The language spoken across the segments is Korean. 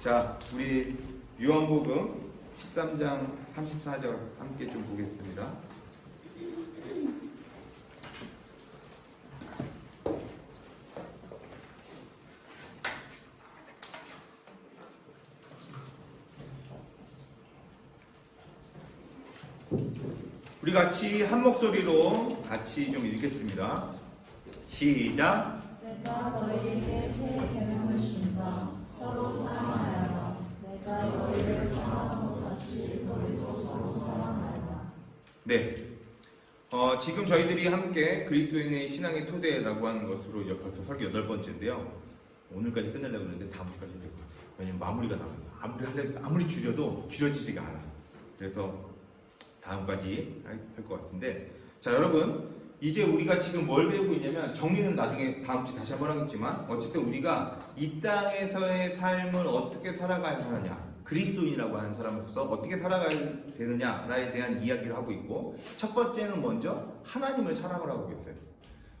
자, 우리 요한복음 13장 34절 함께 좀 보겠습니다. 우리 같이 한 목소리로 같이 좀 읽겠습니다. 시작. 내가 너희에게 새 계명을 준다. 서로 사랑하여라. 내가 너희를 사랑한 것 같이 너희도 서로 사랑하여라. 네. 지금 저희들이 함께 그리스도인의 신앙의 토대라고 하는 것으로 이제 벌써 설교 8번째인데요. 오늘까지 끝내려고 했는데 다음 주까지 될 것 같아요. 왜냐면 마무리가 나와서 아무리 줄여도 줄여지지가 않아요. 그래서 다음까지 할 것 같은데, 자, 여러분, 이제 우리가 지금 뭘 배우고 있냐면, 정리는 나중에 다음 주에 다시 한번 하겠지만, 어쨌든 우리가 이 땅에서의 삶을 어떻게 살아가야 하느냐, 그리스도인이라고 하는 사람으로서 어떻게 살아가야 되느냐에 대한 이야기를 하고 있고, 첫 번째는 먼저 하나님을 사랑을 하고 있어요.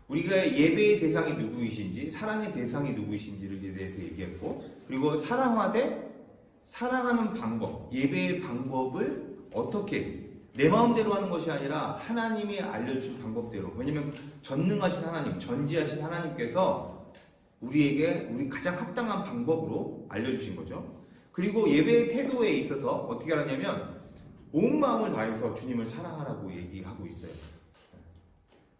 우리가 예배의 대상이 누구이신지, 사랑의 대상이 누구이신지를 대해서 얘기했고, 그리고 사랑하는 방법, 예배의 방법을 어떻게 내 마음대로 하는 것이 아니라 하나님이 알려주신 방법대로. 왜냐면 전능하신 하나님, 전지하신 하나님께서 우리 가장 합당한 방법으로 알려주신 거죠. 그리고 예배의 태도에 있어서 어떻게 하냐면 온 마음을 다해서 주님을 사랑하라고 얘기하고 있어요.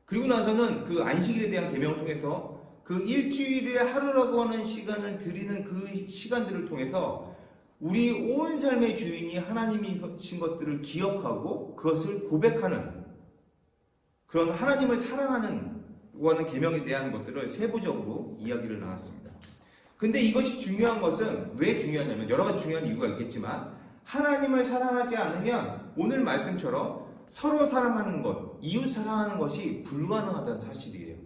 그리고 나서는 그 안식일에 대한 계명을 통해서 그 일주일에 하루라고 하는 시간을 드리는 그 시간들을 통해서 우리 온 삶의 주인이 하나님이신 것들을 기억하고 그것을 고백하는 그런 하나님을 사랑하는 계명에 대한 것들을 세부적으로 이야기를 나눴습니다. 근데 이것이 중요한 것은 왜 중요하냐면 여러 가지 중요한 이유가 있겠지만 하나님을 사랑하지 않으면 오늘 말씀처럼 서로 사랑하는 것, 이웃 사랑하는 것이 불가능하다는 사실이에요.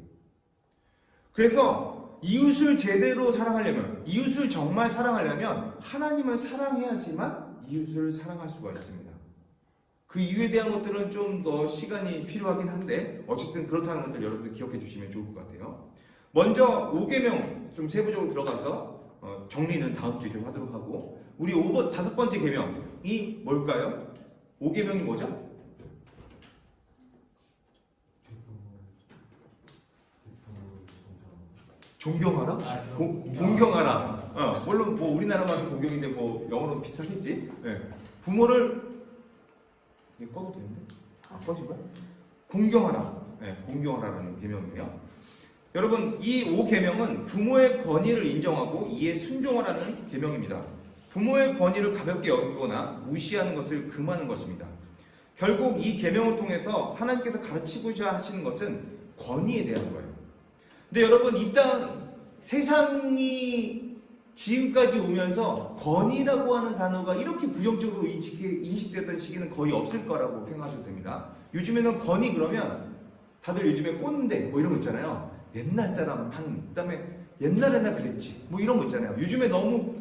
그래서 이웃을 제대로 사랑하려면, 이웃을 정말 사랑하려면 하나님을 사랑해야지만 이웃을 사랑할 수가 있습니다. 그 이유에 대한 것들은 좀 더 시간이 필요하긴 한데 어쨌든 그렇다는 것들 여러분들 기억해 주시면 좋을 것 같아요. 먼저 5계명 좀 세부적으로 들어가서 정리는 다음 주에 좀 하도록 하고, 우리 5번째 계명이 뭘까요? 5계명이 뭐죠? 존경하라? 공경하라. 물론 뭐 우리나라만 공경인데 뭐 영어로도 비슷하겠지. 네. 부모를 이게 꺼도 되는데? 꺼진 거야? 공경하라. 네, 공경하라는 계명이에요. 여러분, 이 5계명은 부모의 권위를 인정하고 이에 순종하라는 계명입니다. 부모의 권위를 가볍게 여기거나 무시하는 것을 금하는 것입니다. 결국 이 계명을 통해서 하나님께서 가르치고자 하시는 것은 권위에 대한 거예요. 근데 여러분, 이 땅 세상이 지금까지 오면서 권위라고 하는 단어가 이렇게 부정적으로 인식됐던 시기는 거의 없을 거라고 생각하셔도 됩니다. 요즘에는 권위 그러면 다들 요즘에 꼰대 뭐 이런 거 있잖아요. 옛날 사람 그다음에 옛날에나 그랬지 뭐 이런 거 있잖아요. 요즘에 너무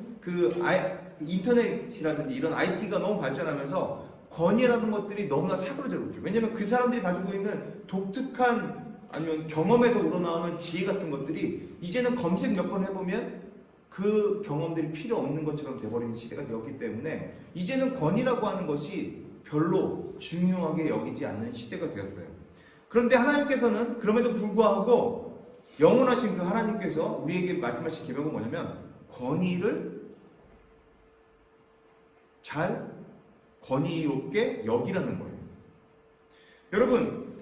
인터넷이라든지 이런 IT가 너무 발전하면서 권위라는 것들이 너무나 사그러들고 있죠. 왜냐면 그 사람들이 가지고 있는 독특한 아니면 경험에서 우러나오는 지혜 같은 것들이 이제는 검색 몇 번 해보면 그 경험들이 필요 없는 것처럼 돼버리는 시대가 되었기 때문에 이제는 권위라고 하는 것이 별로 중요하게 여기지 않는 시대가 되었어요. 그런데 하나님께서는 그럼에도 불구하고 영원하신 그 하나님께서 우리에게 말씀하신 계명은 뭐냐면 권위를 잘 권위롭게 여기라는 거예요. 여러분,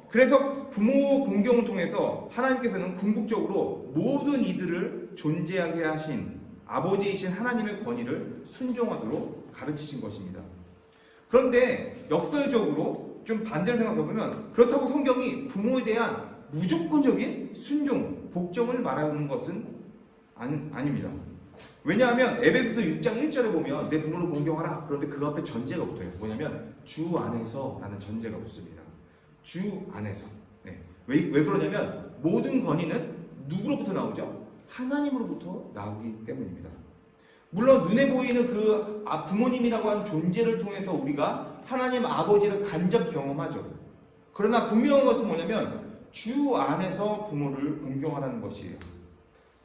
그래서 부모 공경을 통해서 하나님께서는 궁극적으로 모든 이들을 존재하게 하신 아버지이신 하나님의 권위를 순종하도록 가르치신 것입니다. 그런데 역설적으로 좀 반대로 생각해보면 그렇다고 성경이 부모에 대한 무조건적인 순종, 복종을 말하는 것은 아닙니다. 왜냐하면 에베소서 6장 1절에 보면 내 부모를 공경하라. 그런데 그 앞에 전제가 붙어요. 뭐냐면 주 안에서 라는 전제가 붙습니다. 주 안에서. 네. 왜 그러냐면 모든 권위는 누구로부터 나오죠? 하나님으로부터 나오기 때문입니다. 물론 눈에 보이는 그 부모님이라고 하는 존재를 통해서 우리가 하나님 아버지를 간접 경험하죠. 그러나 분명한 것은 뭐냐면 주 안에서 부모를 공경하라는 것이에요.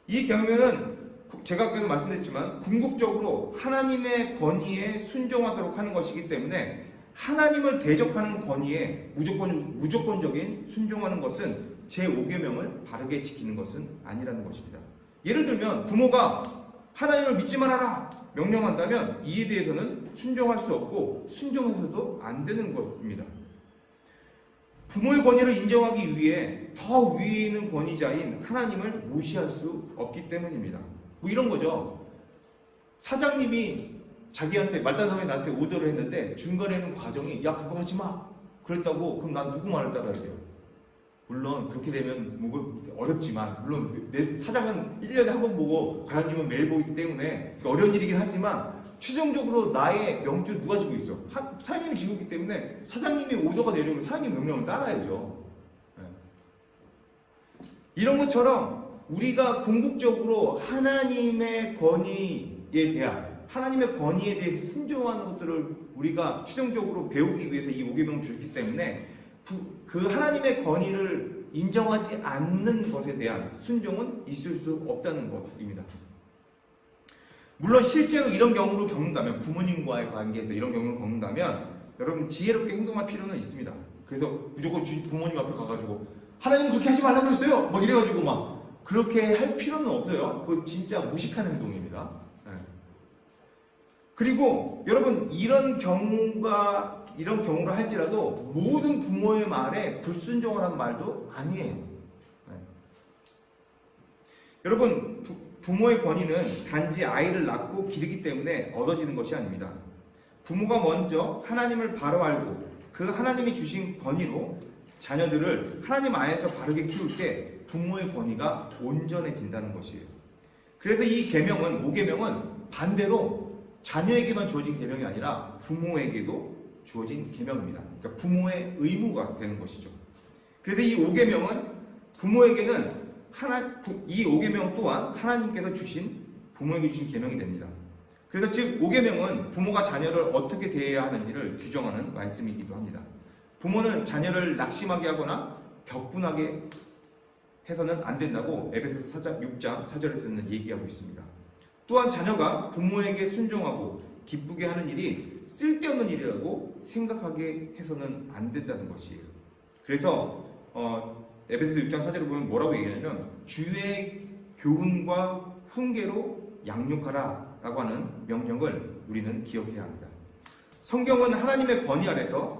이 경명은 제가 아까도 말씀드렸지만 궁극적으로 하나님의 권위에 순종하도록 하는 것이기 때문에 하나님을 대적하는 권위에 무조건적인 순종하는 것은 제5계명을 바르게 지키는 것은 아니라는 것입니다. 예를 들면 부모가 하나님을 믿지 말아라 명령한다면 이에 대해서는 순종할 수 없고 순종해서도 안 되는 것입니다. 부모의 권위를 인정하기 위해 더 위에 있는 권위자인 하나님을 무시할 수 없기 때문입니다. 뭐 이런 거죠. 사장님이 자기한테 말단성에 나한테 오더를 했는데 중간에 있는 과정이 야 그거 하지 마 그랬다고 그럼 난 누구 말을 따라야 돼요? 물론 그렇게 되면 뭐 어렵지만 물론 내 사장은 1년에 한 번 보고 과장님은 매일 보기 때문에 어려운 일이긴 하지만 최종적으로 나의 명줄 누가 지고 있어? 사장님이 지고 있기 때문에 사장님이 오더가 내려오면 사장님 명령을 따라야죠. 네. 이런 것처럼 우리가 궁극적으로 하나님의 권위에 대해서 순종하는 것들을 우리가 최종적으로 배우기 위해서 이 5계명을 주기 때문에 그 하나님의 권위를 인정하지 않는 것에 대한 순종은 있을 수 없다는 것입니다. 물론 실제로 이런 경우를 겪는다면 부모님과의 관계에서 이런 경우를 겪는다면 여러분 지혜롭게 행동할 필요는 있습니다. 그래서 무조건 부모님 앞에 가가지고 하나님 그렇게 하지 말라고 했어요 막 이래가지고 막 그렇게 할 필요는 없어요. 그거 진짜 무식한 행동입니다. 네. 그리고 여러분 이런 경우를 할지라도 모든 부모의 말에 불순종을 하는 말도 아니에요. 네. 여러분 부모의 권위는 단지 아이를 낳고 기르기 때문에 얻어지는 것이 아닙니다. 부모가 먼저 하나님을 바로 알고 그 하나님이 주신 권위로 자녀들을 하나님 안에서 바르게 키울 때 부모의 권위가 온전해진다는 것이에요. 그래서 이 계명은 5계명은 반대로 자녀에게만 주어진 계명이 아니라 부모에게도 주어진 계명입니다. 그러니까 부모의 의무가 되는 것이죠. 그래서 이 5계명은 부모에게는 이 5계명 또한 하나님께서 주신 부모에게 주신 계명이 됩니다. 그래서 즉 5계명은 부모가 자녀를 어떻게 대해야 하는지를 규정하는 말씀이기도 합니다. 부모는 자녀를 낙심하게 하거나 격분하게 해서는 안 된다고 에베소서 6장 4절에서는 얘기하고 있습니다. 또한 자녀가 부모에게 순종하고 기쁘게 하는 일이 쓸데없는 일이라고 생각하게 해서는 안 된다는 것이에요. 그래서 에베소서 6장 4절을 보면 뭐라고 얘기하냐면 주의 교훈과 훈계로 양육하라 라고 하는 명령을 우리는 기억해야 합니다. 성경은 하나님의 권위 아래서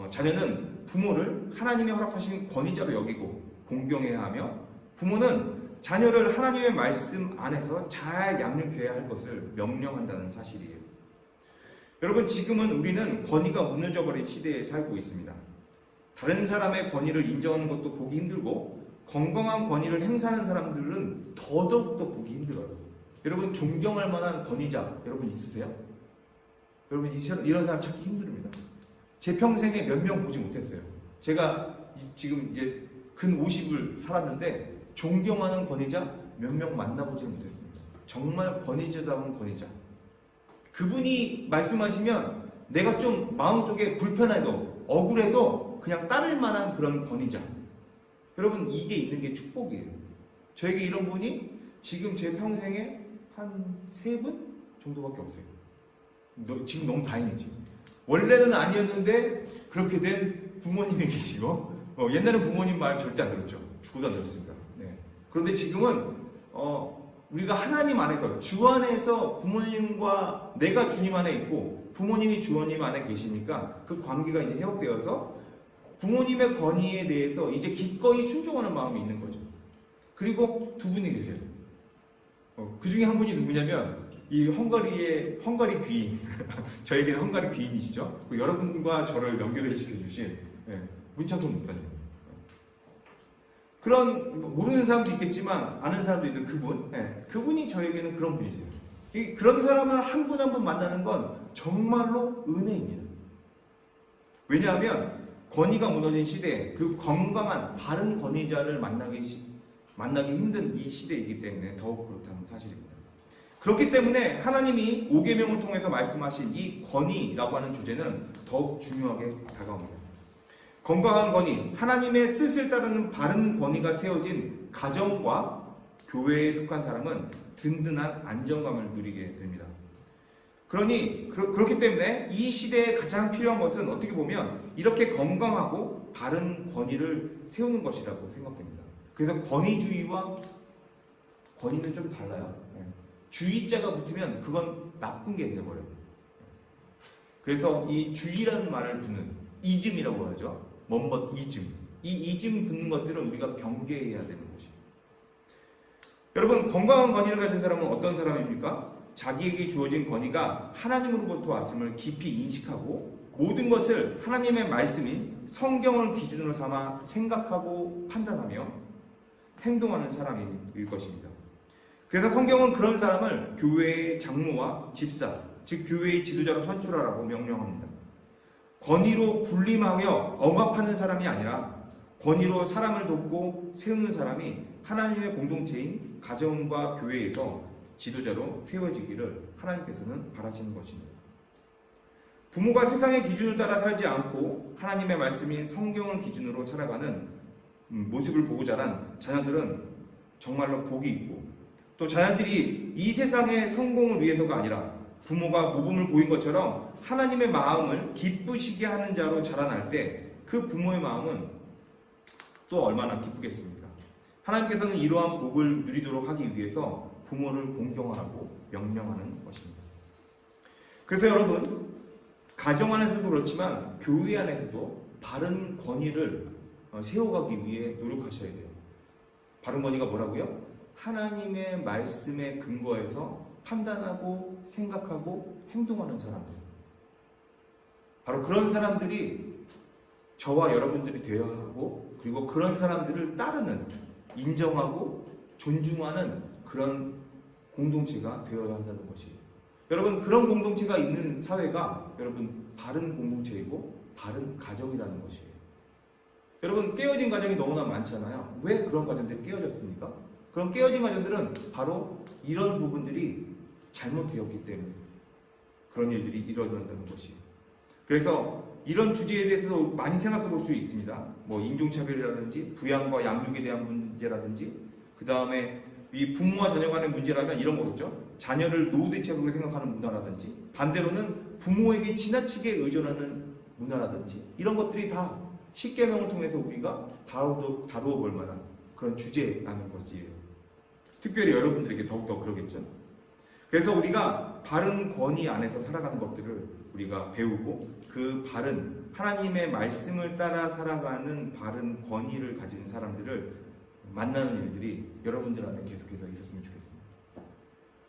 자녀는 부모를 하나님이 허락하신 권위자로 여기고 공경해야 하며 부모는 자녀를 하나님의 말씀 안에서 잘 양육해야 할 것을 명령한다는 사실이에요. 여러분 지금은 우리는 권위가 무너져버린 시대에 살고 있습니다. 다른 사람의 권위를 인정하는 것도 보기 힘들고 건강한 권위를 행사하는 사람들은 더더욱더 보기 힘들어요. 여러분 존경할 만한 권위자 여러분 있으세요? 여러분 이런 사람 찾기 힘듭니다. 제 평생에 몇 명 보지 못했어요. 제가 지금 이제 근 50을 살았는데 존경하는 권위자 몇 명 만나보지 못했습니다. 정말 권위자다운 권위자. 그분이 말씀하시면 내가 좀 마음속에 불편해도 억울해도 그냥 따를 만한 그런 권위자. 여러분 이게 있는 게 축복이에요. 저에게 이런 분이 지금 제 평생에 한 3분 정도밖에 없어요. 지금 너무 다행이지. 원래는 아니었는데 그렇게 된 부모님이 계시고 옛날엔 부모님 말 절대 안 들었죠. 죽어도 안 들었습니다. 네. 그런데 지금은 우리가 하나님 안에서 주 안에서 부모님과 내가 주님 안에 있고 부모님이 주님 안에 계시니까 그 관계가 이제 회복되어서 부모님의 권위에 대해서 이제 기꺼이 순종하는 마음이 있는 거죠. 그리고 2분이 계세요. 그 중에 한 분이 누구냐면 이 헝가리 귀인 저에게는 헝가리 귀인이시죠. 여러분과 저를 연결해 시켜주신 문창통 목사님. 그런 모르는 사람도 있겠지만 아는 사람도 있는 그분, 그분이 저에게는 그런 분이세요. 그런 사람을 한 분 한 분 만나는 건 정말로 은혜입니다. 왜냐하면 권위가 무너진 시대에 그 건강한 바른 권위자를 만나기 힘든 이 시대이기 때문에 더욱 그렇다는 사실입니다. 그렇기 때문에 하나님이 5계명을 통해서 말씀하신 이 권위라고 하는 주제는 더욱 중요하게 다가옵니다. 건강한 권위, 하나님의 뜻을 따르는 바른 권위가 세워진 가정과 교회에 속한 사람은 든든한 안정감을 누리게 됩니다. 그렇기 때문에 이 시대에 가장 필요한 것은 어떻게 보면 이렇게 건강하고 바른 권위를 세우는 것이라고 생각됩니다. 그래서 권위주의와 권위는 좀 달라요. 주의자가 붙으면 그건 나쁜 게 되어버려요. 그래서 이 주의라는 말을 붙는 이즘이라고 하죠. 먼벗 이즘. 이 이즘 붙는 것들은 우리가 경계해야 되는 것이에요. 여러분, 건강한 권위를 가진 사람은 어떤 사람입니까? 자기에게 주어진 권위가 하나님으로부터 왔음을 깊이 인식하고 모든 것을 하나님의 말씀인 성경을 기준으로 삼아 생각하고 판단하며 행동하는 사람일 것입니다. 그래서 성경은 그런 사람을 교회의 장로와 집사, 즉 교회의 지도자로 선출하라고 명령합니다. 권위로 군림하며 억압하는 사람이 아니라 권위로 사람을 돕고 세우는 사람이 하나님의 공동체인 가정과 교회에서 지도자로 세워지기를 하나님께서는 바라시는 것입니다. 부모가 세상의 기준을 따라 살지 않고 하나님의 말씀인 성경을 기준으로 살아가는 모습을 보고 자란 자녀들은 정말로 복이 있고, 또 자녀들이 이 세상의 성공을 위해서가 아니라 부모가 모범을 보인 것처럼 하나님의 마음을 기쁘시게 하는 자로 자라날 때 그 부모의 마음은 또 얼마나 기쁘겠습니까? 하나님께서는 이러한 복을 누리도록 하기 위해서 부모를 공경하라고 명령하는 것입니다. 그래서 여러분, 가정 안에서도 그렇지만 교회 안에서도 바른 권위를 세워가기 위해 노력하셔야 돼요. 바른 권위가 뭐라고요? 하나님의 말씀에 근거해서 판단하고 생각하고 행동하는 사람들. 바로 그런 사람들이 저와 여러분들이 되어야 하고, 그리고 그런 사람들을 따르는, 인정하고 존중하는 그런 공동체가 되어야 한다는 것이에요. 여러분, 그런 공동체가 있는 사회가 여러분 바른 공동체이고 바른 가정이라는 것이에요. 여러분, 깨어진 가정이 너무나 많잖아요. 왜 그런 가정들이 깨어졌습니까? 그런 깨어진 가정들은 바로 이런 부분들이 잘못되었기 때문에 그런 일들이 일어난다는 것이에요. 그래서 이런 주제에 대해서도 많이 생각해 볼 수 있습니다. 뭐 인종차별이라든지 부양과 양육에 대한 문제라든지, 그 다음에 이 부모와 자녀 간의 문제라면 이런 거겠죠. 자녀를 노후 대책으로 생각하는 문화라든지, 반대로는 부모에게 지나치게 의존하는 문화라든지, 이런 것들이 다 십계명을 통해서 우리가 다루어 볼 만한 그런 주제라는 것이에요. 특별히 여러분들에게 더욱더 그러겠죠. 그래서 우리가 바른 권위 안에서 살아가는 것들을 우리가 배우고, 그 바른 하나님의 말씀을 따라 살아가는 바른 권위를 가진 사람들을 만나는 일들이 여러분들 안에 계속해서 있었으면 좋겠습니다.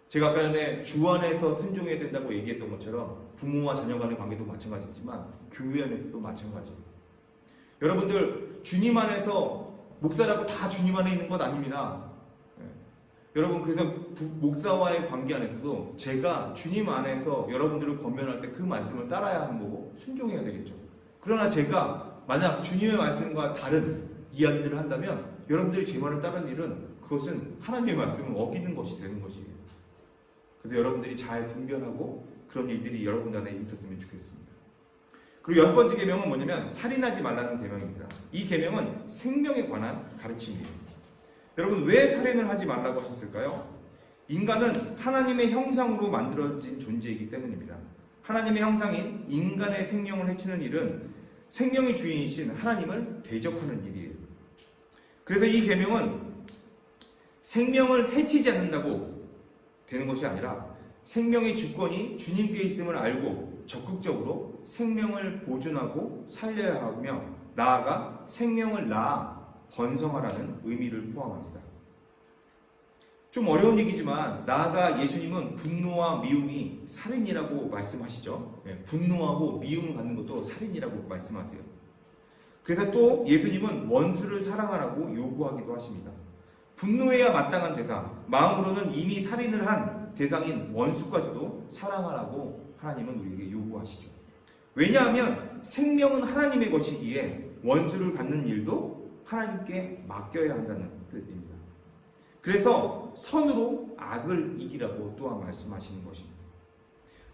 제가 아까 전에 주 안에서 순종해야 된다고 얘기했던 것처럼 부모와 자녀 간의 관계도 마찬가지지만 교회 안에서도 마찬가지예요. 여러분들, 주님 안에서 목사라고 다 주님 안에 있는 것 아닙니다. 여러분, 그래서 목사와의 관계 안에서도 제가 주님 안에서 여러분들을 권면할 때 그 말씀을 따라야 하는 거고 순종해야 되겠죠. 그러나 제가 만약 주님의 말씀과 다른 이야기들을 한다면 여러분들이 제 말을 따르는 일은 그것은 하나님의 말씀을 어기는 것이 되는 것이에요. 그래서 여러분들이 잘 분별하고 그런 일들이 여러분들 안에 있었으면 좋겠습니다. 그리고 10번째 계명은 뭐냐면 살인하지 말라는 계명입니다. 이 계명은 생명에 관한 가르침이에요. 여러분, 왜 살인을 하지 말라고 하셨을까요? 인간은 하나님의 형상으로 만들어진 존재이기 때문입니다. 하나님의 형상인 인간의 생명을 해치는 일은 생명의 주인이신 하나님을 대적하는 일이에요. 그래서 이 계명은 생명을 해치지 않는다고 되는 것이 아니라 생명의 주권이 주님께 있음을 알고 적극적으로 생명을 보존하고 살려야 하며, 나아가 생명을 낳아 번성하라는 의미를 포함합니다. 좀 어려운 얘기지만 나아가 예수님은 분노와 미움이 살인이라고 말씀하시죠. 분노하고 미움을 갖는 것도 살인이라고 말씀하세요. 그래서 또 예수님은 원수를 사랑하라고 요구하기도 하십니다. 분노해야 마땅한 대상, 마음으로는 이미 살인을 한 대상인 원수까지도 사랑하라고 하나님은 우리에게 요구하시죠. 왜냐하면 생명은 하나님의 것이기에 원수를 갖는 일도 하나님께 맡겨야 한다는 뜻입니다. 그래서 선으로 악을 이기라고 또한 말씀하시는 것입니다.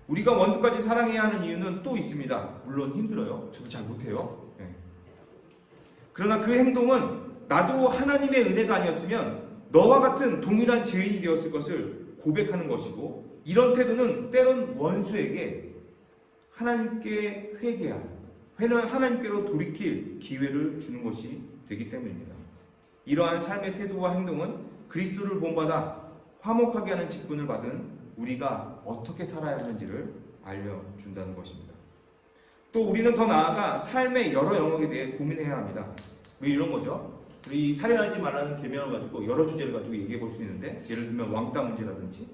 우리가 원수까지 사랑해야 하는 이유는 또 있습니다. 물론 힘들어요. 저도 잘 못해요. 그러나 그 행동은 나도 하나님의 은혜가 아니었으면 너와 같은 동일한 죄인이 되었을 것을 고백하는 것이고, 이런 태도는 때론 원수에게 하나님께 하나님께로 돌이킬 기회를 주는 것이 되기 때문입니다. 이러한 삶의 태도와 행동은 그리스도를 본받아 화목하게 하는 직분을 받은 우리가 어떻게 살아야 하는지를 알려준다는 것입니다. 또 우리는 더 나아가 삶의 여러 영역에 대해 고민해야 합니다. 왜 이런 거죠? 우리 살인하지 말라는 계명을 가지고 여러 주제를 가지고 얘기해 볼 수 있는데, 예를 들면 왕따 문제라든지,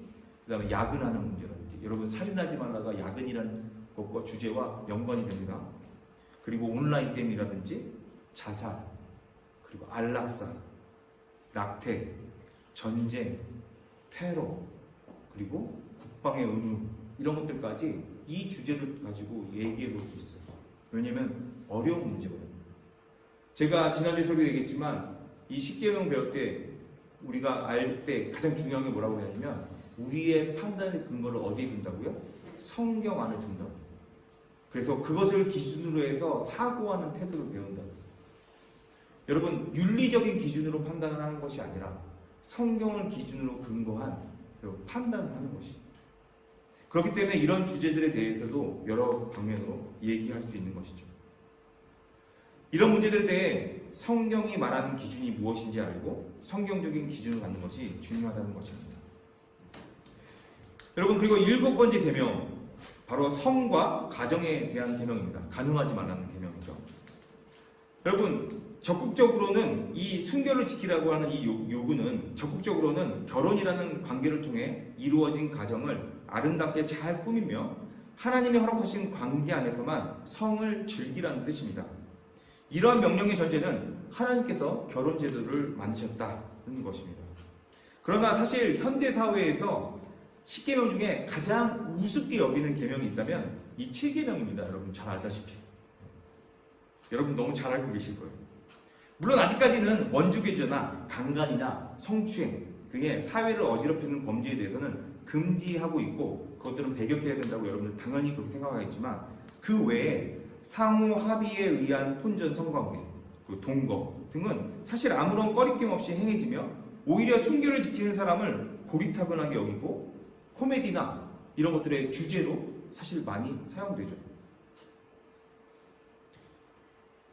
그 다음에 야근하는 문제라든지. 여러분, 살인하지 말라가 야근이라는 것과 주제와 연관이 됩니다. 그리고 온라인 게임이라든지 자살, 그리고 안락사, 낙태, 전쟁, 테러, 그리고 국방의 의무, 이런 것들까지 이 주제를 가지고 얘기해 볼 수 있어요. 왜냐면 어려운 문제거든요. 제가 지난주에 소리 얘기했지만 이 십계명 배울 때 우리가 알 때 가장 중요한 게 뭐라고 그러냐면, 우리의 판단의 근거를 어디에 둔다고요? 성경 안에 둔다고. 그래서 그것을 기준으로 해서 사고하는 태도를 배운다. 여러분, 윤리적인 기준으로 판단을 하는 것이 아니라 성경을 기준으로 근거한 판단을 하는 것이. 그렇기 때문에 이런 주제들에 대해서도 여러 방면으로 얘기할 수 있는 것이죠. 이런 문제들에 대해 성경이 말하는 기준이 무엇인지 알고 성경적인 기준을 갖는 것이 중요하다는 것입니다. 여러분, 그리고 7번째 계명, 바로 성과 가정에 대한 계명입니다. 간음하지 말라는 계명이죠. 여러분, 적극적으로는 이 순결을 지키라고 하는 이 요구는 적극적으로는 결혼이라는 관계를 통해 이루어진 가정을 아름답게 잘 꾸미며 하나님이 허락하신 관계 안에서만 성을 즐기라는 뜻입니다. 이러한 명령의 전제는 하나님께서 결혼 제도를 만드셨다는 것입니다. 그러나 사실 현대 사회에서 10계명 중에 가장 우습게 여기는 계명이 있다면 이 7계명입니다. 여러분 잘 알다시피. 여러분 너무 잘 알고 계실 거예요. 물론 아직까지는 원주괴죄나 강간이나 성추행 등의 사회를 어지럽히는 범죄에 대해서는 금지하고 있고 그것들은 배격해야 된다고 여러분들 당연히 그렇게 생각하겠지만, 그 외에 상호 합의에 의한 혼전 성관계, 그리고 동거 등은 사실 아무런 꺼리낌 없이 행해지며 오히려 순결을 지키는 사람을 고리타분하게 여기고 코미디나 이런 것들의 주제로 사실 많이 사용되죠.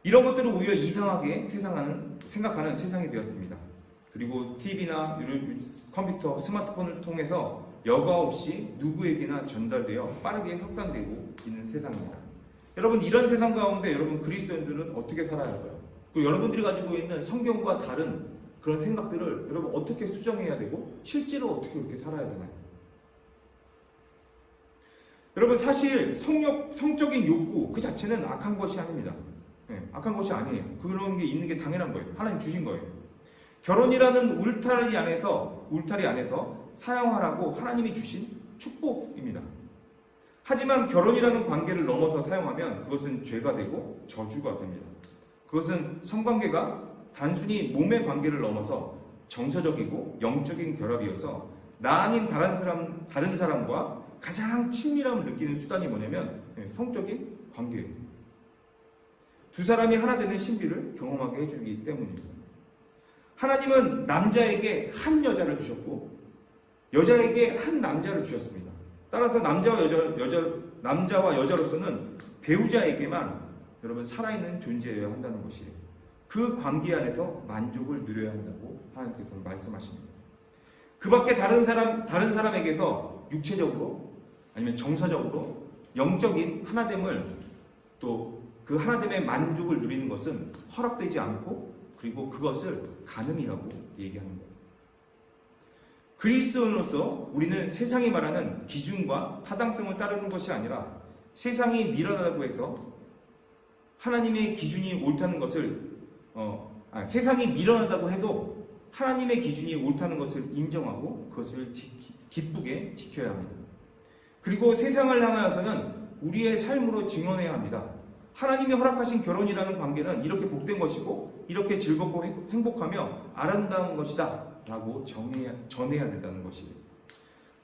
이런 것들을 오히려 이상하게 생각하는 세상이 되었습니다. 그리고 TV나 컴퓨터, 스마트폰을 통해서 여과 없이 누구에게나 전달되어 빠르게 확산되고 있는 세상입니다. 여러분, 이런 세상 가운데 여러분 그리스도인들은 어떻게 살아야 할까요? 그리고 여러분들이 가지고 있는 성경과 다른 그런 생각들을 여러분 어떻게 수정해야 되고 실제로 어떻게 그렇게 살아야 되나요? 여러분, 사실 성적인 욕구 그 자체는 악한 것이 아닙니다. 악한 것이 아니에요. 그런 게 있는 게 당연한 거예요. 하나님 주신 거예요. 결혼이라는 울타리 안에서 사용하라고 하나님이 주신 축복입니다. 하지만 결혼이라는 관계를 넘어서 사용하면 그것은 죄가 되고 저주가 됩니다. 그것은 성관계가 단순히 몸의 관계를 넘어서 정서적이고 영적인 결합이어서 나 아닌 다른 사람과 가장 친밀함을 느끼는 수단이 뭐냐면 성적인 관계예요. 두 사람이 하나 되는 신비를 경험하게 해주기 때문입니다. 하나님은 남자에게 한 여자를 주셨고 여자에게 한 남자를 주셨습니다. 따라서 남자와 여자로서는 배우자에게만 여러분 살아있는 존재여야 한다는 것이에요. 그 관계 안에서 만족을 누려야 한다고 하나님께서 말씀하십니다. 그 밖에 다른 사람에게서 육체적으로 아니면 정서적으로 영적인 하나됨을 또 그 하나됨의 만족을 누리는 것은 허락되지 않고, 그리고 그것을 간음이라고 얘기하는 거예요. 그리스도인으로서 우리는 세상이 말하는 기준과 타당성을 따르는 것이 아니라 세상이 미련하다고 해서 하나님의 기준이 옳다는 것을 세상이 미련하다고 해도 하나님의 기준이 옳다는 것을 인정하고 그것을 기쁘게 지켜야 합니다. 그리고 세상을 향하여서는 우리의 삶으로 증언해야 합니다. 하나님이 허락하신 결혼이라는 관계는 이렇게 복된 것이고 이렇게 즐겁고 행복하며 아름다운 것이다 라고 전해야 된다는 것이에요.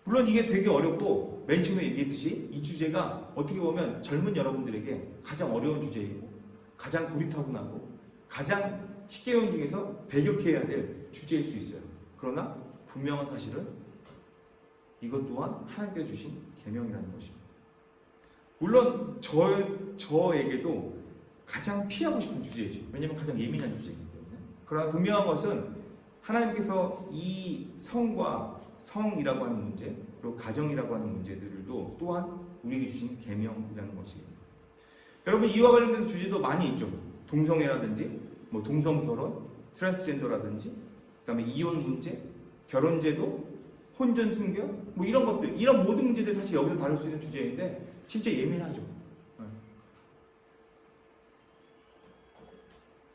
물론 이게 되게 어렵고 맨 처음에 얘기했듯이 이 주제가 어떻게 보면 젊은 여러분들에게 가장 어려운 주제이고 가장 고리타분하고 가장 10계명 중에서 배격해야 될 주제일 수 있어요. 그러나 분명한 사실은 이것 또한 하나님께서 주신 계명이라는 것입니다. 물론 저에게도 가장 피하고 싶은 주제이죠. 왜냐하면 가장 예민한 주제이기 때문에. 그러나 분명한 것은 하나님께서 이 성이라고 하는 문제, 그리고 가정이라고 하는 문제들도 또한 우리에게 주신 계명이라는 것이에요. 여러분, 이와 관련된 주제도 많이 있죠. 동성애라든지, 동성 결혼, 트랜스젠더라든지, 그다음에 이혼 문제, 결혼제도, 혼전 순결, 이런 것들, 이런 모든 문제들 사실 여기서 다룰 수 있는 주제인데 진짜 예민하죠.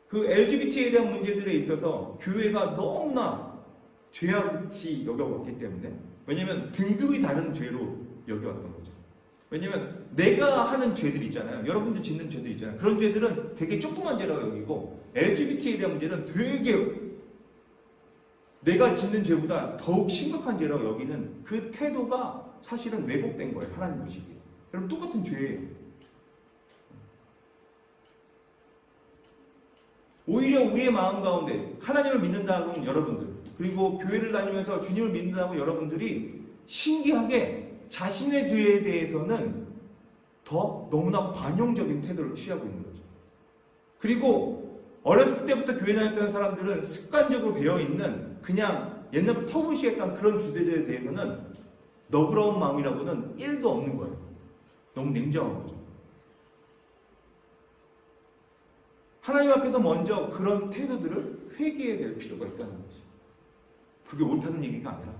그 LGBT에 대한 문제들에 있어서 교회가 너무나 죄악이 여겨왔기 때문에, 왜냐면 등급이 다른 죄로 여겨왔던 거죠. 왜냐면 내가 하는 죄들 있잖아요. 여러분들 짓는 죄들 있잖아요. 그런 죄들은 되게 조그만 죄라고 여기고, LGBT에 대한 문제는 되게 내가 짓는 죄보다 더욱 심각한 죄라고 여기는 그 태도가 사실은 왜곡된 거예요. 하나님 보시기에. 여러분, 똑같은 죄예요. 오히려 우리의 마음 가운데 하나님을 믿는다는 여러분들, 그리고 교회를 다니면서 주님을 믿는다는 여러분들이 신기하게 자신의 죄에 대해서는 더 너무나 관용적인 태도를 취하고 있는 거죠. 그리고 어렸을 때부터 교회 다녔던 사람들은 습관적으로 배어있는 그냥 옛날부터 터부시했던 그런 주제들에 대해서는 너그러운 마음이라고는 1도 없는 거예요. 너무 냉정한 거죠. 하나님 앞에서 먼저 그런 태도들을 회개해야 될 필요가 있다는 거죠. 그게 옳다는 얘기가 아니라,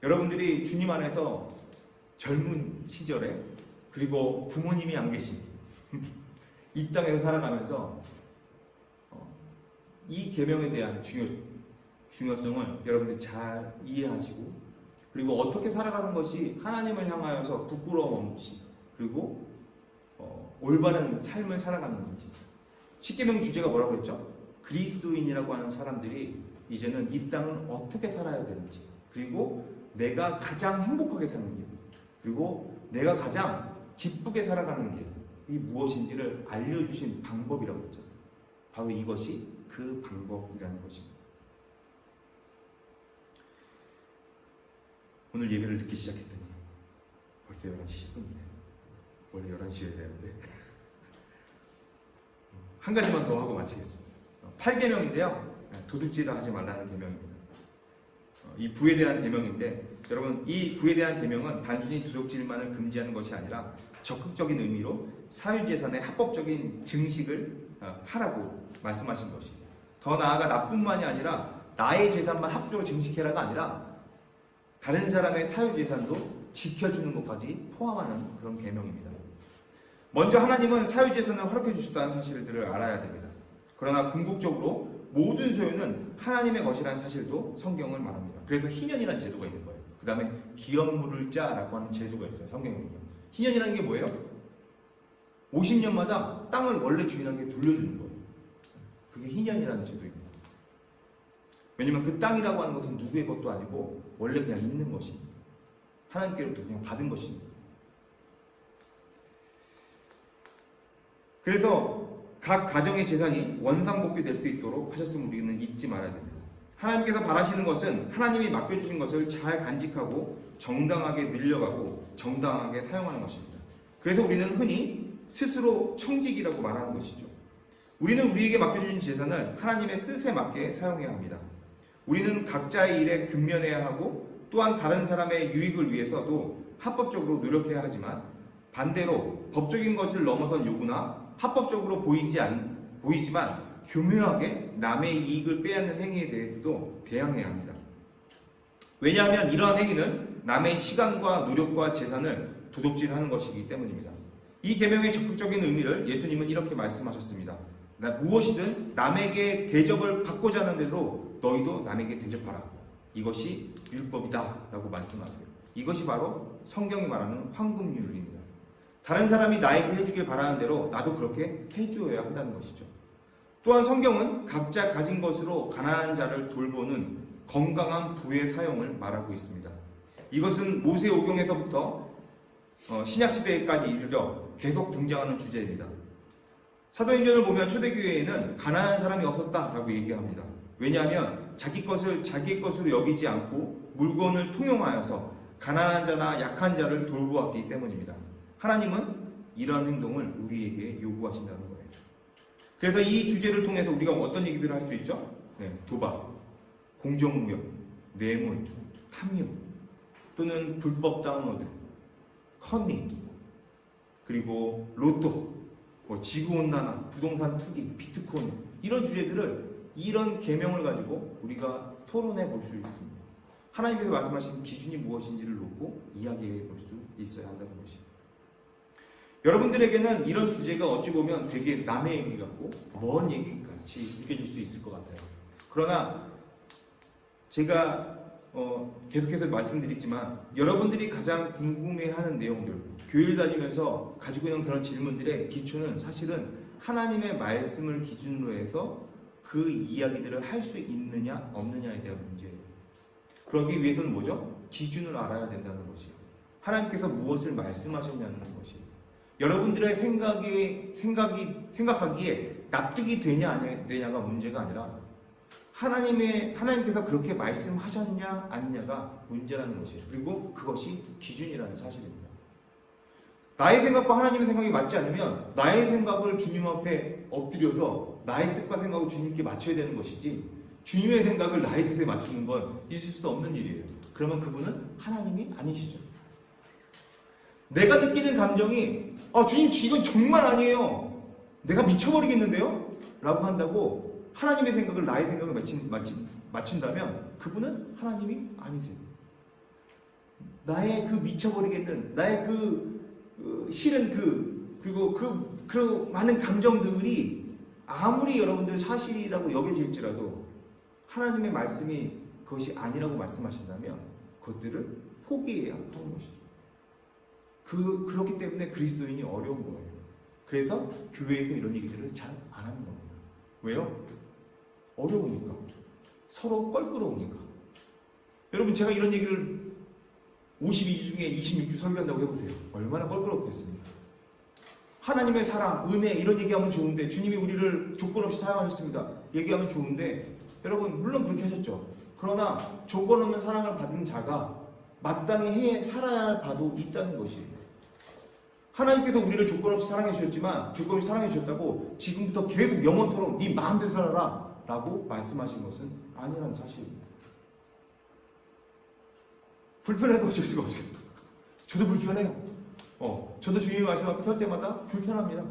여러분들이 주님 안에서 젊은 시절에, 그리고 부모님이 안 계신 이 땅에서 살아가면서 이 계명에 대한 중요성을 여러분들이 잘 이해하시고, 그리고 어떻게 살아가는 것이 하나님을 향하여서 부끄러움 없이, 그리고 올바른 삶을 살아가는 건지. 십계명 주제가 뭐라고 했죠? 그리스도인이라고 하는 사람들이 이제는 이 땅을 어떻게 살아야 되는지, 그리고 내가 가장 행복하게 사는 길, 그리고 내가 가장 기쁘게 살아가는 길이 무엇인지를 알려주신 방법이라고 했죠. 바로 이것이 그 방법이라는 것입니다. 오늘 예배를 늦게 시작했더니 벌써 11시 10분이네요. 원래 11시에 해야 되는데 한 가지만 더 하고 마치겠습니다. 8계명인데요. 도둑질을 하지 말라는 계명입니다. 이 부에 대한 계명인데, 여러분, 이 부에 대한 계명은 단순히 도둑질만을 금지하는 것이 아니라 적극적인 의미로 사유재산의 합법적인 증식을 하라고 말씀하신 것입니다. 더 나아가 나뿐만이 아니라 나의 재산만 합법적으로 증식해라가 아니라 다른 사람의 사유재산도 지켜주는 것까지 포함하는 그런 계명입니다. 먼저 하나님은 사유재산을 허락해 주셨다는 사실들을 알아야 됩니다. 그러나 궁극적으로 모든 소유는 하나님의 것이라는 사실도 성경은 말합니다. 그래서 희년이라는 제도가 있는 거예요. 그 다음에 기업 물을 자라고 하는 제도가 있어요. 성경에 보면. 희년이라는 게 뭐예요? 50년마다 땅을 원래 주인에게 돌려주는 거예요. 그게 희년이라는 제도입니다. 왜냐면 그 땅이라고 하는 것은 누구의 것도 아니고 원래 그냥 있는 것입니다. 하나님께로부터 그냥 받은 것입니다. 그래서 각 가정의 재산이 원상복귀될 수 있도록 하셨음을 우리는 잊지 말아야 됩니다. 하나님께서 바라시는 것은 하나님이 맡겨주신 것을 잘 간직하고 정당하게 늘려가고 정당하게 사용하는 것입니다. 그래서 우리는 흔히 스스로 청직이라고 말하는 것이죠. 우리는 우리에게 맡겨주신 재산을 하나님의 뜻에 맞게 사용해야 합니다. 우리는 각자의 일에 근면해야 하고, 또한 다른 사람의 유익을 위해서도 합법적으로 노력해야 하지만, 반대로 법적인 것을 넘어선 요구나 합법적으로 보이지만 교묘하게 남의 이익을 빼앗는 행위에 대해서도 배양해야 합니다. 왜냐하면 이러한 행위는 남의 시간과 노력과 재산을 도둑질하는 것이기 때문입니다. 이 계명의 적극적인 의미를 예수님은 이렇게 말씀하셨습니다. 무엇이든 남에게 대접을 받고자 하는 대로 너희도 남에게 대접하라. 이것이 율법이다 라고 말씀하세요. 이것이 바로 성경이 말하는 황금률입니다. 다른 사람이 나에게 해주길 바라는 대로 나도 그렇게 해주어야 한다는 것이죠. 또한 성경은 각자 가진 것으로 가난한 자를 돌보는 건강한 부의 사용을 말하고 있습니다. 이것은 모세오경에서부터 신약시대까지 이르러 계속 등장하는 주제입니다. 사도행전을 보면 초대교회에는 가난한 사람이 없었다라고 얘기합니다. 왜냐하면 자기 것을 자기의 것으로 여기지 않고 물건을 통용하여서 가난한 자나 약한 자를 돌보았기 때문입니다. 하나님은 이러한 행동을 우리에게 요구하신다는 거예요. 그래서 이 주제를 통해서 우리가 어떤 얘기들을 할 수 있죠? 도박, 공정무역, 뇌물, 탐욕, 또는 불법 다운로드, 커닝, 그리고 로또, 지구온난화, 부동산 투기, 비트코인, 이런 주제들을 이런 계명을 가지고 우리가 토론해 볼 수 있습니다. 하나님께서 말씀하신 기준이 무엇인지를 놓고 이야기해 볼 수 있어야 한다는 것입니다. 여러분들에게는 이런 주제가 어찌 보면 되게 남의 얘기 같고 먼 얘기 같이 느껴질 수 있을 것 같아요. 그러나 제가 계속해서 말씀드리지만 여러분들이 가장 궁금해하는 내용들, 교회를 다니면서 가지고 있는 그런 질문들의 기초는 사실은 하나님의 말씀을 기준으로 해서 그 이야기들을 할 수 있느냐 없느냐에 대한 문제예요. 그러기 위해서는 뭐죠? 기준을 알아야 된다는 것이요. 하나님께서 무엇을 말씀하셨냐는 것이요. 여러분들의 생각하기에 납득이 되냐 안 되냐가 문제가 아니라 하나님께서 그렇게 말씀하셨냐 아니냐가 문제라는 것이에요. 그리고 그것이 기준이라는 사실입니다. 나의 생각과 하나님의 생각이 맞지 않으면 나의 생각을 주님 앞에 엎드려서 나의 뜻과 생각을 주님께 맞춰야 되는 것이지, 주님의 생각을 나의 뜻에 맞추는 건 있을 수 없는 일이에요. 그러면 그분은 하나님이 아니시죠. 내가 느끼는 감정이 주님 이건 정말 아니에요, 내가 미쳐버리겠는데요? 라고 한다고 하나님의 생각을 나의 생각을 맞춘다면 그분은 하나님이 아니세요. 나의 그 미쳐버리겠는, 나의 싫은 그리고 그 많은 감정들이 아무리 여러분들 사실이라고 여겨질지라도 하나님의 말씀이 그것이 아니라고 말씀하신다면 그것들을 포기해야 하는 것이죠. 그렇기 때문에 그리스도인이 어려운 거예요. 그래서 교회에서 이런 얘기들을 잘 안 하는 겁니다. 왜요? 어려우니까. 서로 껄끄러우니까. 여러분, 제가 이런 얘기를 52주 중에 26주 설교한다고 해보세요. 얼마나 껄끄럽겠습니까? 하나님의 사랑, 은혜 이런 얘기하면 좋은데, 주님이 우리를 조건 없이 사랑하셨습니다 얘기하면 좋은데, 여러분 물론 그렇게 하셨죠. 그러나 조건 없는 사랑을 받은 자가 마땅히 살아야 할 바도 있다는 것이에요. 하나님께서 우리를 조건 없이 사랑해 주셨지만, 조건 없이 사랑해 주셨다고 지금부터 계속 영원토록 네 마음대로 살아라 라고 말씀하신 것은 아니라는 사실입니다. 불편해도 어쩔 수가 없어요. 저도 불편해요. 저도 주님의 말씀 앞에 설 때마다 불편합니다.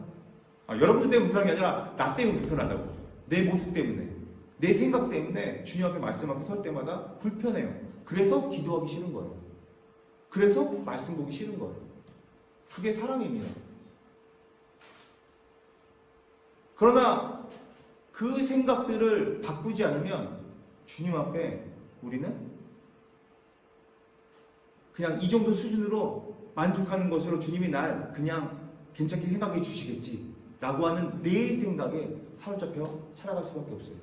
여러분들 때문에 불편한 게 아니라 나 때문에 불편하다고. 내 모습 때문에, 내 생각 때문에 주님 앞에 말씀 앞에 설 때마다 불편해요. 그래서 기도하기 싫은 거예요. 그래서 말씀 보기 싫은 거예요. 그게 사랑입니다. 그러나 그 생각들을 바꾸지 않으면 주님 앞에 우리는 그냥 이 정도 수준으로 만족하는 것으로 주님이 날 그냥 괜찮게 생각해 주시겠지 라고 하는 내 생각에 사로잡혀 살아갈 수밖에 없어요.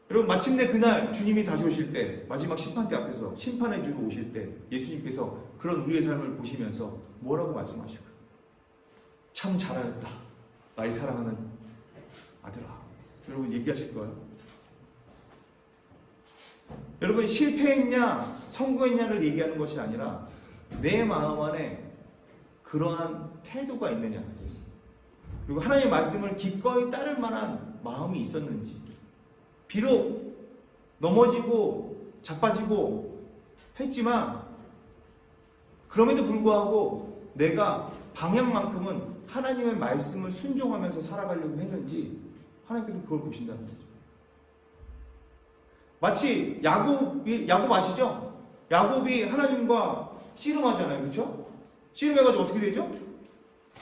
여러분, 마침내 그날 주님이 다시 오실 때, 마지막 심판대 앞에서 심판해 주러 오실 때 예수님께서 그런 우리의 삶을 보시면서 뭐라고 말씀하실까요? 참 잘하였다, 나의 사랑하는 아들아. 여러분 얘기하실 거예요? 여러분, 실패했냐 성공했냐를 얘기하는 것이 아니라 내 마음 안에 그러한 태도가 있느냐, 그리고 하나님의 말씀을 기꺼이 따를 만한 마음이 있었는지. 비록 넘어지고 자빠지고 했지만 그럼에도 불구하고 내가 방향만큼은 하나님의 말씀을 순종하면서 살아가려고 했는지 하나님께서 그걸 보신다는 거죠. 마치 야곱 아시죠? 야곱이 하나님과 씨름하잖아요. 그렇죠? 씨름해가지고 어떻게 되죠?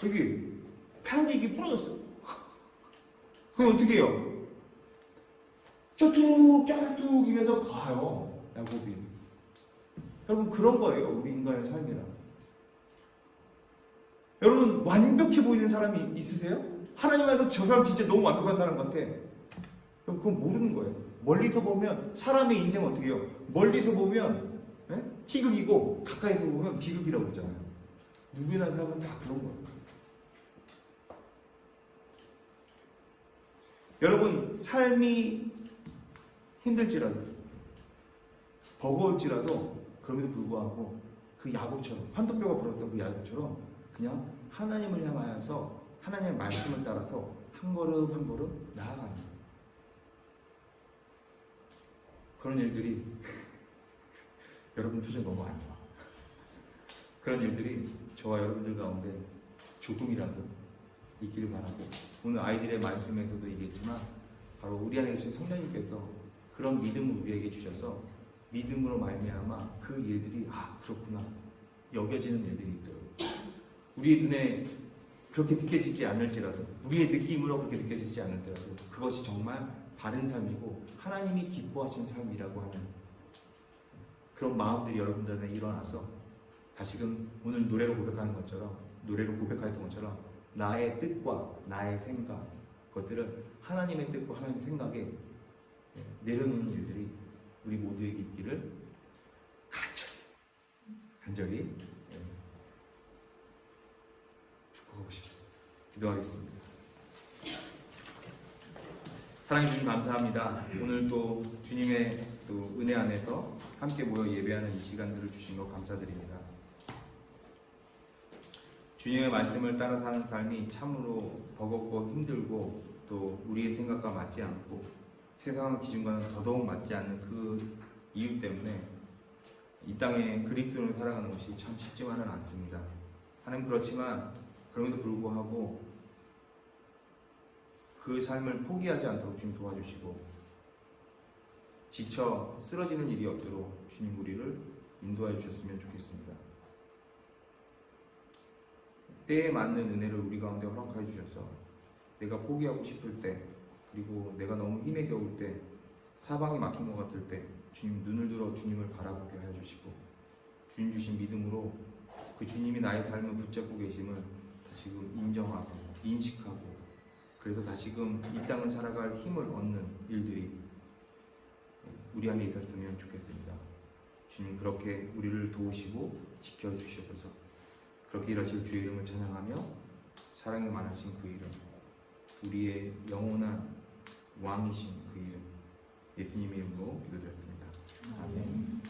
여기 편익이 부러졌어요. 그럼 어떻게 해요? 쩌뚝쩌뚝이면서 가요, 야곱이. 여러분, 그런 거예요, 우리 인간의 삶이란. 여러분, 완벽해 보이는 사람이 있으세요? 하나님 안에서 저 사람 진짜 너무 완벽한 사람 같아. 그럼 그건 모르는 거예요. 멀리서 보면 사람의 인생은 어떻게 해요? 멀리서 보면 희극이고 가까이서 보면 비극이라고 그러잖아요. 누구나 사람은 다 그런 거예요. 여러분 삶이 힘들지라도 버거울지라도 그럼에도 불구하고 그 야곱처럼 환도뼈가 불었던 그 야곱처럼 그냥 하나님을 향하여서 하나님의 말씀을 따라서 한 걸음 한 걸음 나아가는 거예요. 그런 일들이 여러분 표정 너무 안 좋아. 그런 일들이 저와 여러분들 가운데 조금이라도 있기를 바라고, 오늘 아이들의 말씀에서도 얘기했지만 바로 우리 안에 계신 성령님께서 그런 믿음을 우리에게 주셔서 믿음으로 말미암아 그 일들이 그렇구나 여겨지는 일들이 있도록, 우리의 눈에 그렇게 느껴지지 않을지라도, 우리의 느낌으로 그렇게 느껴지지 않을지라도 그것이 정말 바른 삶이고 하나님이 기뻐하시는 삶이라고 하는 그런 마음들이 여러분들 안에 일어나서 다시금 오늘 노래로 고백하는 것처럼, 노래로 고백했던 것처럼 나의 뜻과 나의 생각, 그것들을 하나님의 뜻과 하나님의 생각에 내려놓는 일들이 우리 모두에게 있기를 간절히 축복하고 싶습니다. 기도하겠습니다. 사랑해 주님 감사합니다. 오늘 또 주님의 또 은혜 안에서 함께 모여 예배하는 이 시간들을 주신 것 감사드립니다. 주님의 말씀을 따라 사는 삶이 참으로 버겁고 힘들고 또 우리의 생각과 맞지 않고 세상의 기준과는 더더욱 맞지 않는 그 이유 때문에 이 땅에 그리스도를 살아가는 것이 참 쉽지만은 않습니다. 하나님, 그렇지만 그럼에도 불구하고 그 삶을 포기하지 않도록 주님 도와주시고 지쳐 쓰러지는 일이 없도록 주님 우리를 인도하여 주셨으면 좋겠습니다. 때에 맞는 은혜를 우리 가운데 허락하여 주셔서 내가 포기하고 싶을 때, 그리고 내가 너무 힘에 겨울 때, 사방이 막힌 것 같을 때 주님 눈을 들어 주님을 바라보게 하여 주시고 주님 주신 믿음으로 그 주님이 나의 삶을 붙잡고 계심을 다시금 인정하고 인식하고, 그래서 다시금 이 땅을 살아갈 힘을 얻는 일들이 우리 안에 있었으면 좋겠습니다. 주님 그렇게 우리를 도우시고 지켜주시옵소서. 그렇게 일하실 주의 이름을 찬양하며 사랑이 많으신 그 이름, 우리의 영원한 왕이신 그 이름, 예수님의 이름으로 기도드렸습니다. 아멘.